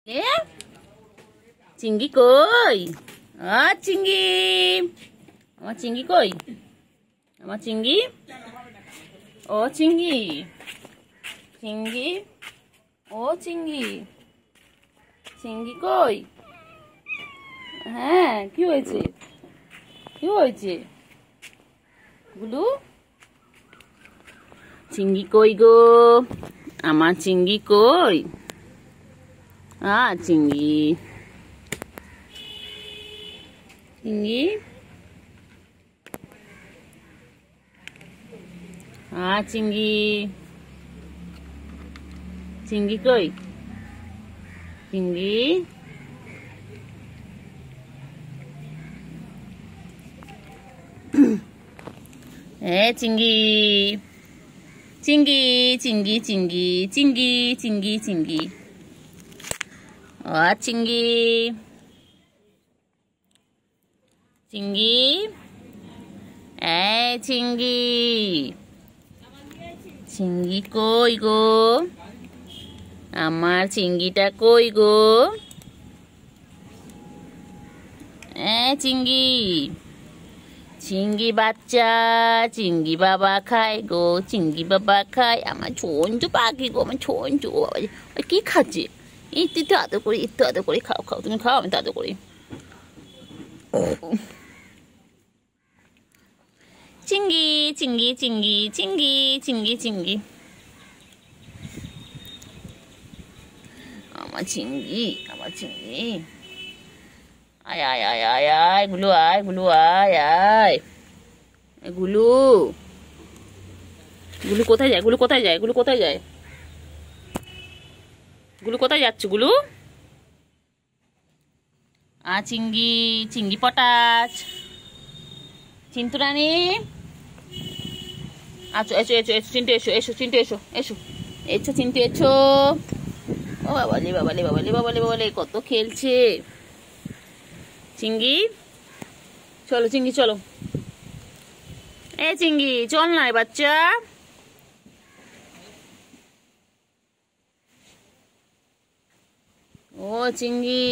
এ চিংড়ি কই? চিংড়ি, আমার চিংড়ি কই? আমার চিংড়ি, ও চিংড়ি, চিংড়ি, ও চিংড়ি, চিংড়ি কই? হ্যাঁ, কি হয়েছে? কি হয়েছে গুলু? চিংড়ি কই গো? আমার চিংড়ি কই? চিংড়ি, চিংড়ি, চিংড়ি, চিংড়ি কই? চিংড়ি, চিংড়ি, চিংড়ি, চিংড়ি, চিংড়ি, চিংড়ি, চিংড়ি, চিংড়ি, চিংড়ি, চিংড়ি, চিংড়ি, চিংড়ি কই গো? আমার চিংড়িটা কই গো? চিংড়ি, চিংড়ি বাচ্চা, চিংড়ি বাবা খায় গো, চিংড়ি বাবা খায়। আমার ছোনচু পাখি গো, আমার ছোনচু। কি খাচ্ছে? একটু আদর করি, একটু আদর করি। খাও খাও, তুমি খাও, আমি তো আদর করি। চিংড়ি, চিংড়ি, চিংড়ি, চিংড়ি, চিংড়ি, চিংড়ি, আমার চিংড়ি, আমার চিংড়ি। আয় আয় আয় আয় আয় গুলু, আয় গুলু, আয় আয় গুলু। গুলু কোথায় যায়? গুলু কোথায় যায়? গুলু কোথায় যায়? গুলু কোথায় যাচ্ছে গুলু? চিংড়ি, চিংড়ি পটাশ, চিন্তু রানী, আচ্ছা এসো এসো এসো, চিন্টু এসো, এসো চিন্টু এসো, এসো এসো চিন্টু এসো। ও বাবালে বাবালে বাবালে বাবালে বাবালে, কত খেলছে চিংড়ি। চলো চিংড়ি চলো, চিংড়ি চল না বাচ্চা। ও চিংড়ি,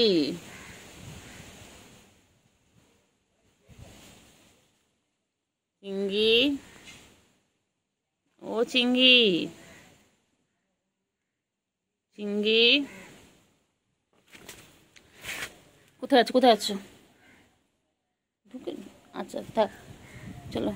চিংড়ি, ও চিংড়ি, চিংড়ি, কোথায় আছো? কোথায় আছো? ঢুকে, আচ্ছা থাক, চলো।